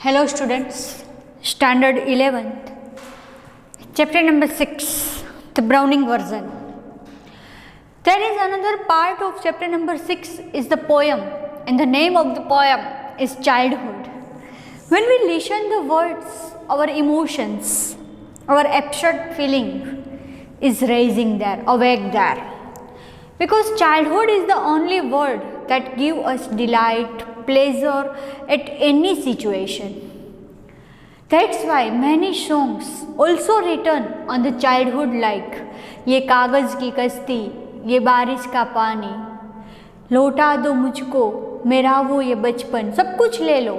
Hello students, Standard 11th, Chapter number 6, the Browning version. There is another part of Chapter number 6 is the poem, and the name of the poem is Childhood. When we listen the words, our emotions, our absurd feeling is raising there, awake there. Because childhood is the only word that gives us delight, pleasure at any situation. That's why many songs also written on the childhood like ये कागज़ की कश्ती, ये बारिश का पानी, लौटा दो मुझको मेरा वो ये बचपन, सब कुछ ले लो.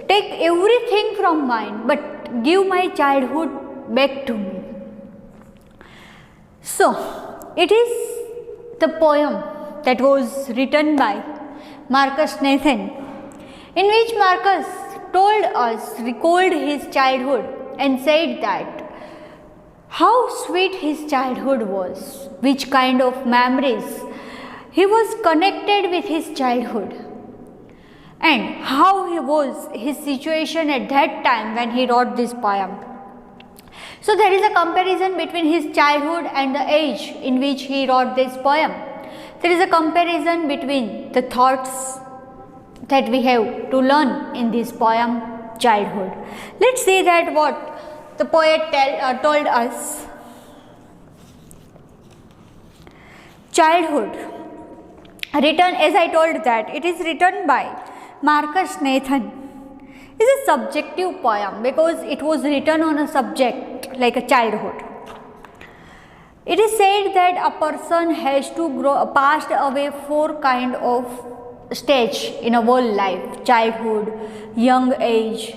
Take everything from mine, but give my childhood back to me. So, it is the poem that was written by Marcus Nathan, in which Marcus recalled his childhood and said that how sweet his childhood was, which kind of memories he was connected with his childhood, and how his situation at that time when he wrote this poem. So there is a comparison between his childhood and the age in which he wrote this poem. There is a comparison between the thoughts that we have to learn in this poem, Childhood. Let's see that what the poet told us. Childhood, written, as I told that, it is written by Marcus Nathan. It is a subjective poem because it was written on a subject like a childhood. It is said that a person has to passed away four kind of stage in a whole life: childhood, young age,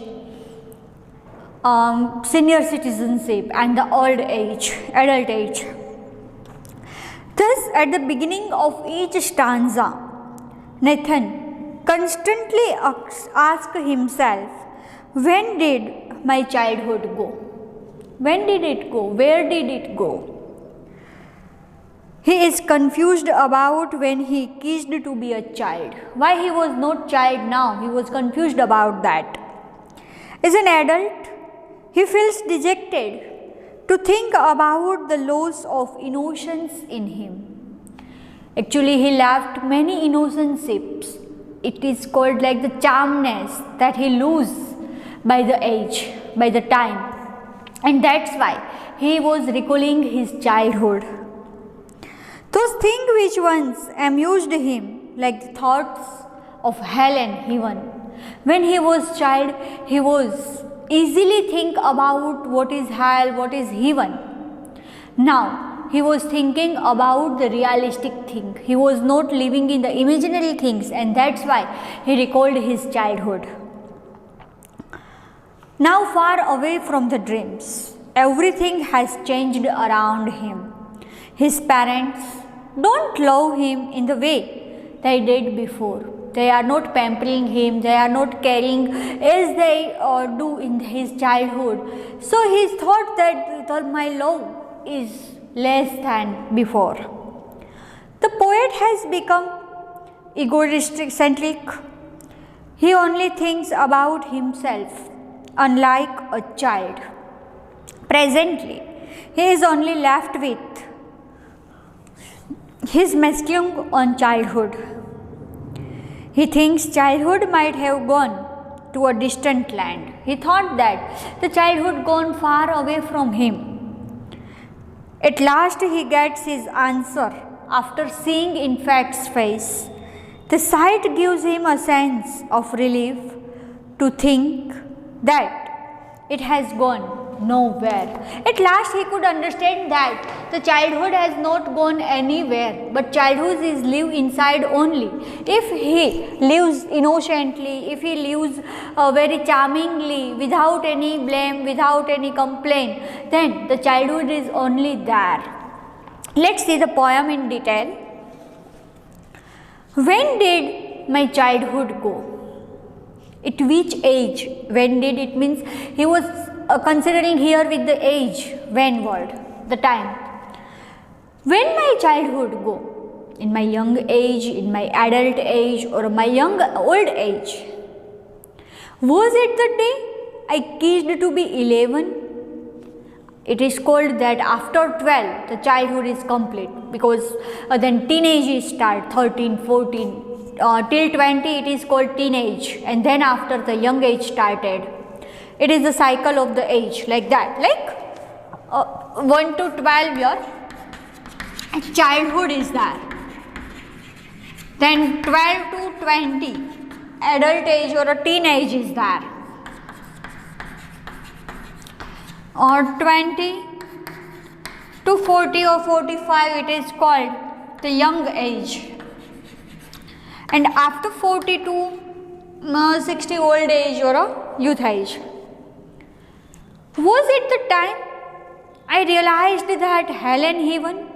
senior citizenship, and the old age, adult age. Thus, at the beginning of each stanza, Nathan constantly asks himself, when did my childhood go? When did it go? Where did it go? He is confused about when he ceased to be a child. Why he was not child now? He was confused about that. As an adult, he feels dejected to think about the loss of innocence in him. Actually, he left many innocentships. It is called like the charmness that he loses by the age, by the time. And that's why he was recalling his childhood. Those things which once amused him, like the thoughts of hell and heaven. When he was child, he was easily think about what is hell, what is heaven. Now, he was thinking about the realistic thing. He was not living in the imaginary things, and that's why he recalled his childhood. Now, far away from the dreams, everything has changed around him. His parents don't love him in the way they did before. They are not pampering him, they are not caring as they do in his childhood. So he thought that my love is less than before. The poet has become egocentric. He only thinks about himself, unlike a child. Presently, he is only left with his masculine on childhood. He thinks childhood might have gone to a distant land. He thought that the childhood gone far away from him. At last he gets his answer after seeing infant's face. The sight gives him a sense of relief to think that it has gone nowhere. At last he could understand that the childhood has not gone anywhere, but childhood is live inside only. If he lives innocently, if he lives very charmingly, without any blame, without any complaint, then the childhood is only there. Let's see the poem in detail. When did my childhood go? At which age? When did it means he was considering here with the age, when word, the time. When my childhood go? In my young age, in my adult age, or my old age? Was it the day I kissed to be 11? It is called that after 12 the childhood is complete, because then teenage is start 13, 14 till 20 it is called teenage, and then after the young age started. It is the cycle of the age like that, like 1 to 12 your childhood is there. Then 12 to 20 adult age or a teenage is there. Or 20 to 40 or 45 it is called the young age. And after 40 to 60 old age or a youth age. Was it the time I realized that hell and heaven?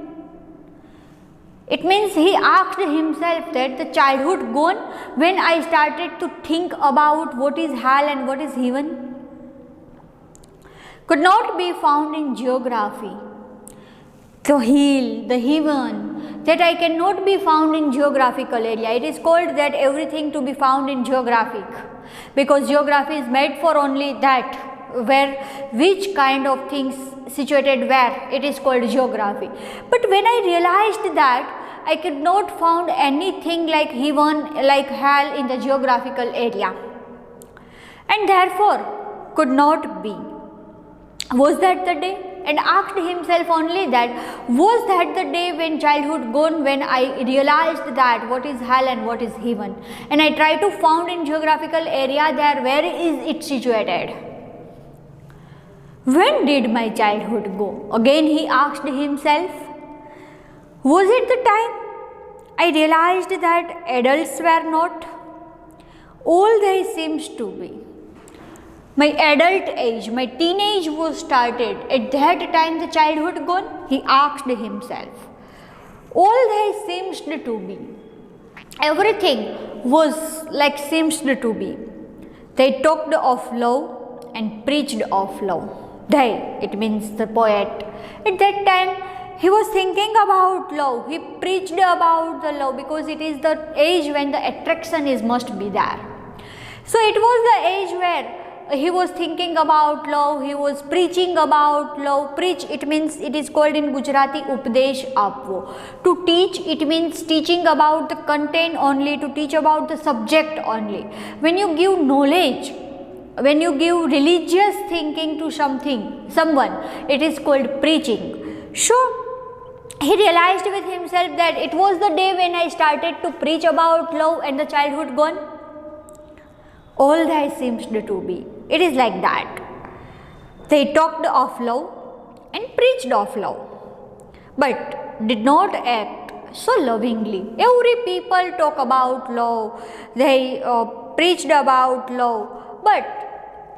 It means he asked himself that the childhood gone when I started to think about what is hell and what is heaven. Could not be found in geography. The hill, the heaven, that I cannot be found in geographical area. It is called that everything to be found in geographic, because geography is made for only that, where which kind of things situated where, it is called geography. But when I realized that I could not found anything like heaven, like hell in the geographical area, and therefore could not be. Was that the day? And asked himself only that, was that the day when childhood gone, when I realized that what is hell and what is heaven, and I try to found in geographical area there, where is it situated? When did my childhood go? Again he asked himself. Was it the time I realized that adults were not all they seems to be? My adult age, my teenage was started. At that time the childhood gone? He asked himself. All they seems to be. Everything was like seems to be. They talked of love and preached of love. They, it means the poet. At that time he was thinking about love. He preached about the love, because it is the age when the attraction is must be there. So it was the age where he was thinking about love, he was preaching about love. Preach, it means, it is called in Gujarati Updesh Apvo. To teach, it means teaching about the content only, to teach about the subject only. When you give knowledge, when you give religious thinking to someone, it is called preaching. So he realized with himself that it was the day when I started to preach about love and the childhood gone. All that seems to be. It is like that. They talked of love and preached of love, but did not act so lovingly. Every people talk about love, they preached about love, but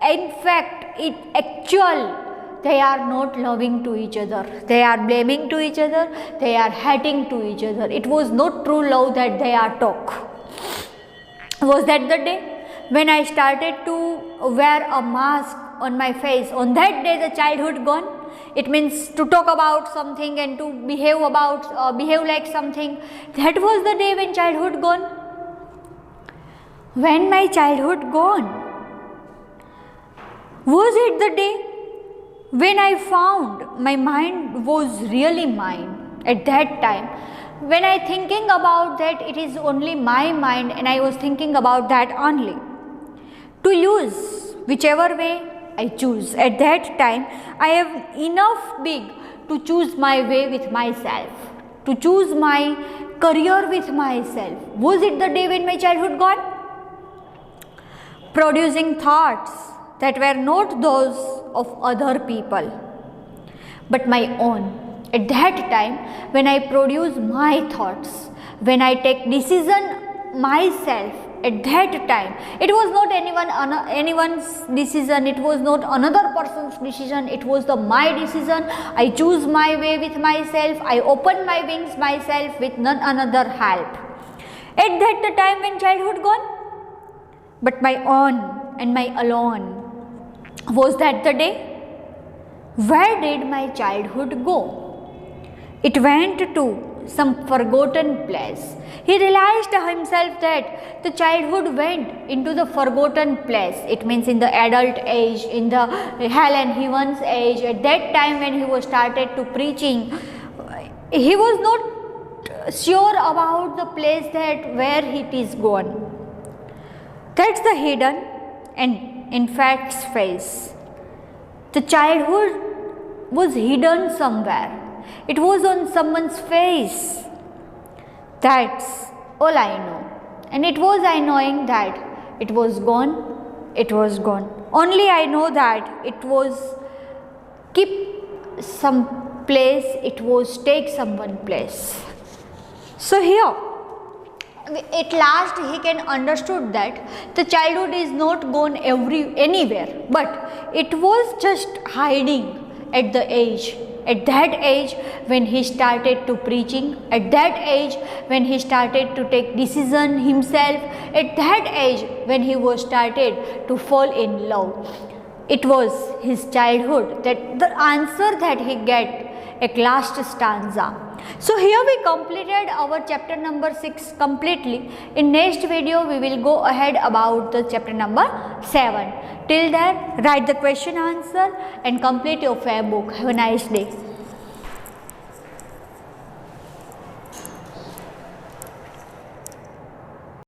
in fact, they are not loving to each other. They are blaming to each other. They are hating to each other. It was not true love that they are talk. Was that the day when I started to wear a mask on my face? On that day the childhood gone? It means to talk about something and to behave like something. That was the day when childhood gone. When my childhood gone? Was it the day when I found my mind was really mine? At that time, when I thinking about that, it is only my mind, and I was thinking about that only. To use whichever way I choose. At that time, I have enough big to choose my way with myself, to choose my career with myself. Was it the day when my childhood gone? Producing thoughts that were not those of other people, but my own. At that time, when I produce my thoughts, when I take decision myself, at that time, it was not anyone's decision, it was not another person's decision, it was my decision. I choose my way with myself, I open my wings myself with none another help. At that time when childhood gone, but my own and my alone. Was that the day? Where did my childhood go? It went to some forgotten place. He realized himself that the childhood went into the forgotten place. It means in the adult age, in the hell and heaven's age. At that time when he was started to preaching, he was not sure about the place that where it is gone. That's the hidden and in fact's face. The childhood was hidden somewhere. It was on someone's face. That's all I know. And it was I knowing that it was gone, it was gone. Only I know that it was keep some place, it was take someone place. So here, at last he can understood that the childhood is not gone anywhere, but it was just hiding at the age. At that age when he started to preaching, at that age when he started to take decision himself, at that age when he was started to fall in love. It was his childhood that the answer that he get at last stanza. So here we completed our chapter number 6 completely. In next video we will go ahead about the chapter number 7. Till then, write the question answer and complete your fair book. Have a nice day.